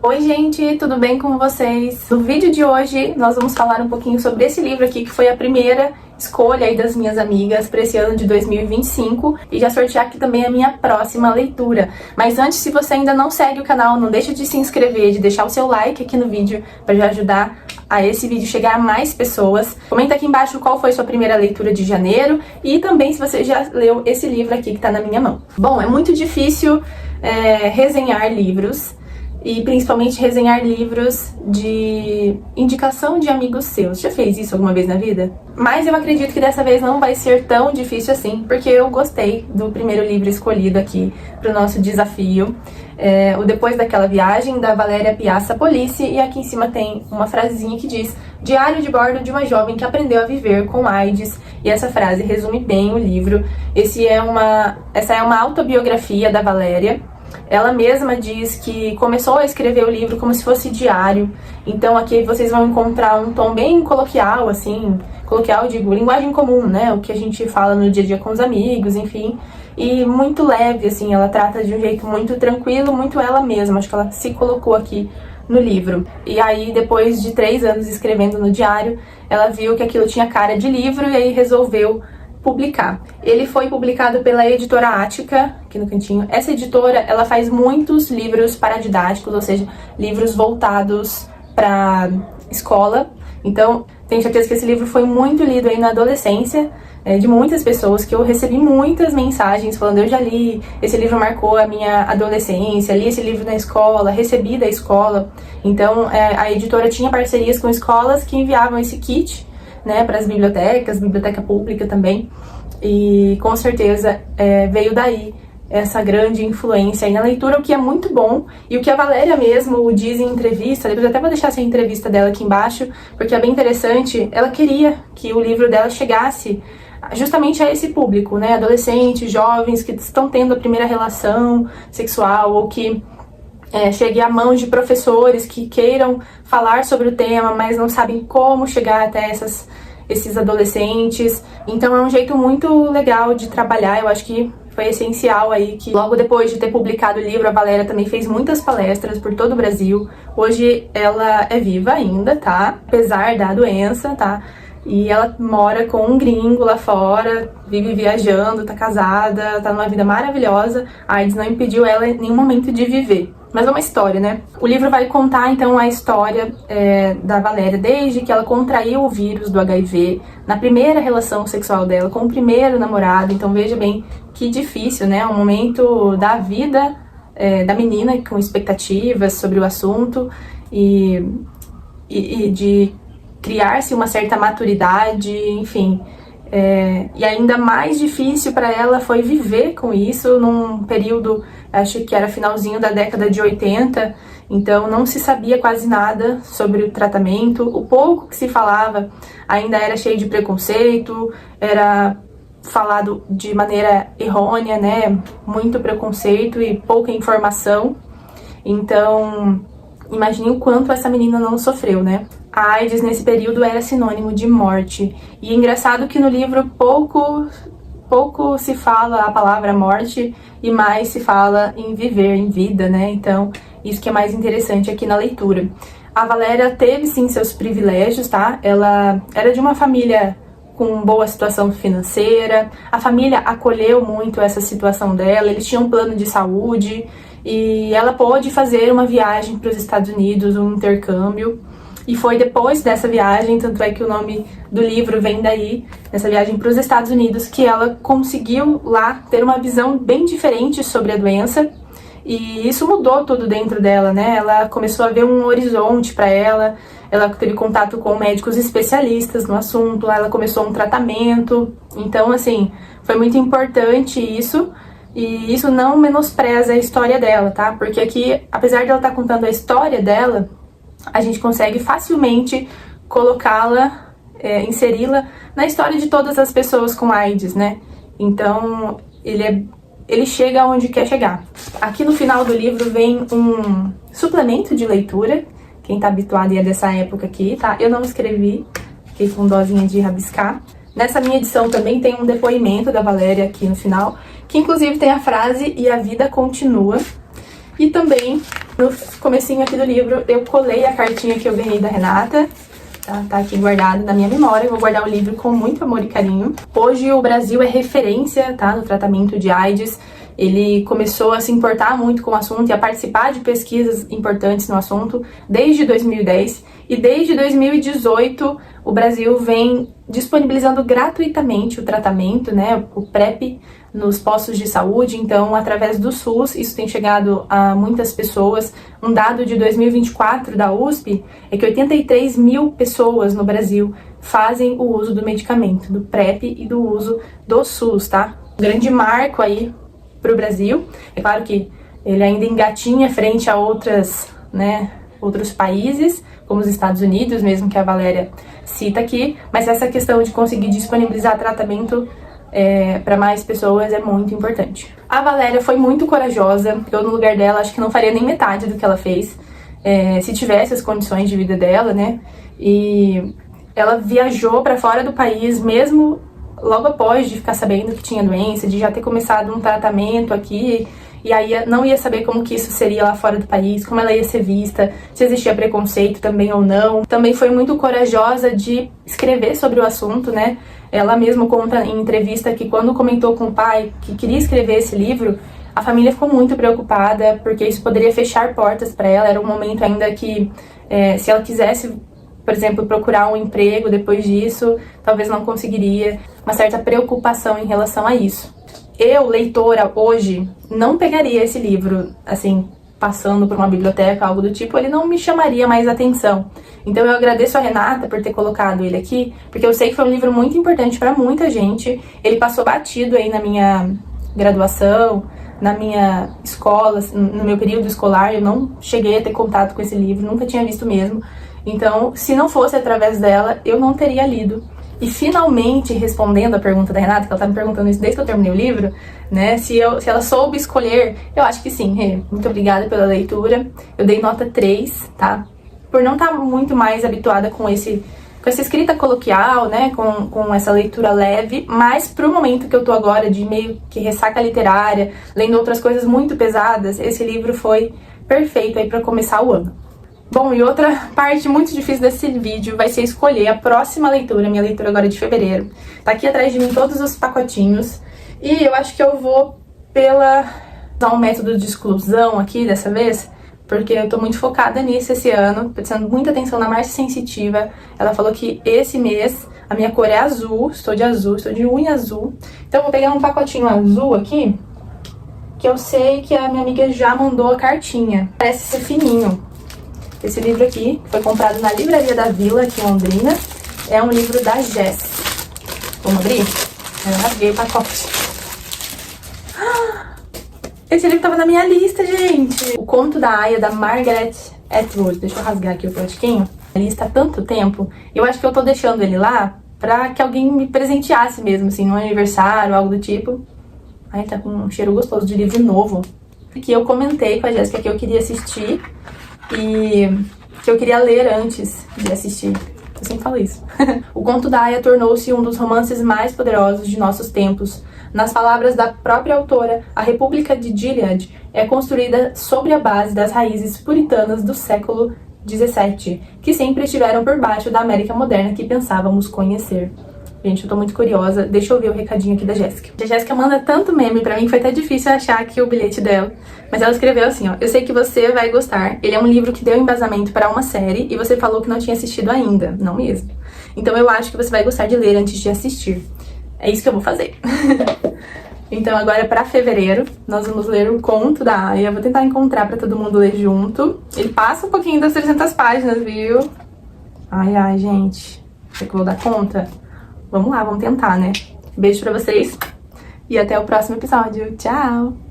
Oi gente, tudo bem com vocês? No vídeo de hoje nós vamos falar um pouquinho sobre esse livro aqui, que foi a primeira escolha aí das minhas amigas para esse ano de 2025 e já sortear aqui também a minha próxima leitura. Mas antes, se você ainda não segue o canal, não deixa de se inscrever, de deixar o seu like aqui no vídeo para já ajudar a esse vídeo chegar a mais pessoas. Comenta aqui embaixo qual foi sua primeira leitura de janeiro e também se você já leu esse livro aqui que tá na minha mão. Bom, é muito difícil resenhar livros, e principalmente resenhar livros de indicação de amigos seus. Já fez isso alguma vez na vida? Mas eu acredito que dessa vez não vai ser tão difícil assim, porque eu gostei do primeiro livro escolhido aqui para o nosso desafio. O Depois daquela Viagem, da Valéria Piazza Police, e aqui em cima tem uma frasezinha que diz: Diário de bordo de uma jovem que aprendeu a viver com AIDS. E essa frase resume bem o livro. Essa é uma autobiografia da Valéria. Ela mesma diz que começou a escrever o livro como se fosse diário. Então aqui vocês vão encontrar um tom bem coloquial, assim, coloquial, digo, linguagem comum, né? O que a gente fala no dia a dia com os amigos, enfim. E muito leve, assim, ela trata de um jeito muito tranquilo, muito ela mesma. Acho que ela se colocou aqui no livro. E aí, depois de 3 anos escrevendo no diário, ela viu que aquilo tinha cara de livro e aí resolveu publicar. Ele foi publicado pela editora Ática, aqui no cantinho. Essa editora, ela faz muitos livros paradidáticos, ou seja, livros voltados para escola. Então, tenho certeza que esse livro foi muito lido aí na adolescência, de muitas pessoas, que eu recebi muitas mensagens falando: eu já li, esse livro marcou a minha adolescência, li esse livro na escola, recebi da escola. Então, a editora tinha parcerias com escolas que enviavam esse kit, né, para as bibliotecas, biblioteca pública também, e com certeza veio daí essa grande influência aí na leitura, o que é muito bom, e o que a Valéria mesmo diz em entrevista. Depois eu até vou deixar essa entrevista dela aqui embaixo, porque é bem interessante. Ela queria que o livro dela chegasse justamente a esse público, né, adolescentes, jovens que estão tendo a primeira relação sexual, ou que chegue à mão de professores que queiram falar sobre o tema, mas não sabem como chegar até esses adolescentes. Então é um jeito muito legal de trabalhar. Eu acho que foi essencial aí que logo depois de ter publicado o livro, a Valéria também fez muitas palestras por todo o Brasil. Hoje ela é viva ainda, tá? Apesar da doença, tá? E ela mora com um gringo lá fora, vive viajando, tá casada, tá numa vida maravilhosa. A AIDS não impediu ela em nenhum momento de viver. Mas é uma história, né? O livro vai contar, então, a história da Valéria desde que ela contraiu o vírus do HIV na primeira relação sexual dela, com o primeiro namorado. Então, veja bem que difícil, né? Um momento da vida da menina com expectativas sobre o assunto e de criar-se uma certa maturidade, enfim. E ainda mais difícil para ela foi viver com isso num período, acho que era finalzinho da década de 80, então não se sabia quase nada sobre o tratamento. O pouco que se falava ainda era cheio de preconceito, era falado de maneira errônea, né? Muito preconceito e pouca informação. Então, imagine o quanto essa menina não sofreu, né? A AIDS nesse período era sinônimo de morte. E é engraçado que no livro pouco se fala a palavra morte e mais se fala em viver, em vida, né? Então, isso que é mais interessante aqui na leitura. A Valéria teve sim seus privilégios, tá? Ela era de uma família com boa situação financeira, a família acolheu muito essa situação dela, eles tinham um plano de saúde e ela pôde fazer uma viagem para os Estados Unidos, um intercâmbio. E foi depois dessa viagem, tanto é que o nome do livro vem daí, nessa viagem para os Estados Unidos, que ela conseguiu lá ter uma visão bem diferente sobre a doença. E isso mudou tudo dentro dela, né? Ela começou a ver um horizonte para ela, ela teve contato com médicos especialistas no assunto, ela começou um tratamento. Então, assim, foi muito importante isso. E isso não menospreza a história dela, tá? Porque aqui, apesar de ela estar contando a história dela, a gente consegue facilmente colocá-la, inseri-la na história de todas as pessoas com AIDS, né? Então, ele chega onde quer chegar. Aqui no final do livro vem um suplemento de leitura. Quem tá habituado aí é dessa época aqui, tá? Eu não escrevi, fiquei com dosinha de rabiscar. Nessa minha edição também tem um depoimento da Valéria aqui no final, que inclusive tem a frase "e a vida continua". E também No comecinho aqui do livro, eu colei a cartinha que eu ganhei da Renata. Tá aqui guardado na minha memória, eu vou guardar o livro com muito amor e carinho. Hoje o Brasil é referência, tá, no tratamento de AIDS. Ele começou a se importar muito com o assunto e a participar de pesquisas importantes no assunto desde 2010. E desde 2018, o Brasil vem disponibilizando gratuitamente o tratamento, né, o PrEP, nos postos de saúde. Então, através do SUS, isso tem chegado a muitas pessoas. Um dado de 2024 da USP é que 83 mil pessoas no Brasil fazem o uso do medicamento, do PrEP e do uso do SUS, tá? Um grande marco aí para o Brasil. É claro que ele ainda engatinha frente a outros países, como os Estados Unidos, mesmo que a Valéria cita aqui, mas essa questão de conseguir disponibilizar tratamento para mais pessoas é muito importante. A Valéria foi muito corajosa. Eu, no lugar dela, acho que não faria nem metade do que ela fez, se tivesse as condições de vida dela, né? E ela viajou para fora do país, mesmo logo após de ficar sabendo que tinha doença, de já ter começado um tratamento aqui, e aí não ia saber como que isso seria lá fora do país, como ela ia ser vista, se existia preconceito também ou não. Também foi muito corajosa de escrever sobre o assunto, né? Ela mesma conta em entrevista que quando comentou com o pai que queria escrever esse livro, a família ficou muito preocupada, porque isso poderia fechar portas para ela. Era um momento ainda que, se ela quisesse, por exemplo, procurar um emprego depois disso, talvez não conseguiria. Uma certa preocupação em relação a isso. Eu, leitora, hoje, não pegaria esse livro, assim, passando por uma biblioteca, algo do tipo, ele não me chamaria mais atenção. Então eu agradeço a Renata por ter colocado ele aqui, porque eu sei que foi um livro muito importante para muita gente. Ele passou batido aí na minha graduação, na minha escola, no meu período escolar. Eu não cheguei a ter contato com esse livro, nunca tinha visto mesmo. Então, se não fosse através dela, eu não teria lido. E finalmente, respondendo a pergunta da Renata, que ela tá me perguntando isso desde que eu terminei o livro, né, se ela soube escolher, eu acho que sim, Rê. Muito obrigada pela leitura. Eu dei nota 3, tá? Por não estar muito mais habituada com essa escrita coloquial, né, com essa leitura leve, mas pro momento que eu tô agora, de meio que ressaca literária, lendo outras coisas muito pesadas, esse livro foi perfeito aí pra começar o ano. Bom, e outra parte muito difícil desse vídeo vai ser escolher a próxima leitura, minha leitura agora é de fevereiro. Tá aqui atrás de mim todos os pacotinhos. E eu acho que eu vou usar um método de exclusão aqui dessa vez, porque eu tô muito focada nisso esse ano, prestando muita atenção na Márcia Sensitiva. Ela falou que esse mês a minha cor é azul, estou de unha azul. Então eu vou pegar um pacotinho azul aqui, que eu sei que a minha amiga já mandou a cartinha. Parece ser fininho. Esse livro aqui foi comprado na Livraria da Vila, aqui em Londrina. É um livro da Jéssica. Vamos abrir? Eu rasguei o pacote. Esse livro tava na minha lista, gente. O Conto da Aya, da Margaret Atwood. Deixa eu rasgar aqui o plastiquinho. A lista há tanto tempo. Eu acho que eu tô deixando ele lá pra que alguém me presenteasse mesmo, assim, no aniversário, algo do tipo. Ai, tá com um cheiro gostoso de livro novo. Aqui eu comentei com a Jéssica que eu queria assistir e que eu queria ler antes de assistir. Eu sempre falo isso. O Conto da Aya tornou-se um dos romances mais poderosos de nossos tempos. Nas palavras da própria autora, a República de Gilead é construída sobre a base das raízes puritanas do século XVII, que sempre estiveram por baixo da América moderna que pensávamos conhecer. Gente, eu tô muito curiosa. Deixa eu ver o recadinho aqui da Jéssica. A Jéssica manda tanto meme pra mim que foi até difícil achar aqui o bilhete dela. Mas ela escreveu assim, ó: eu sei que você vai gostar. Ele é um livro que deu embasamento para uma série e você falou que não tinha assistido ainda. Não mesmo. Então eu acho que você vai gostar de ler antes de assistir. É isso que eu vou fazer. Então agora pra fevereiro nós vamos ler o Conto da Aya. Eu vou tentar encontrar pra todo mundo ler junto. Ele passa um pouquinho das 300 páginas, viu? Ai, ai, gente. Será que eu vou dar conta? Vamos lá, vamos tentar, né? Beijo pra vocês e até o próximo episódio. Tchau!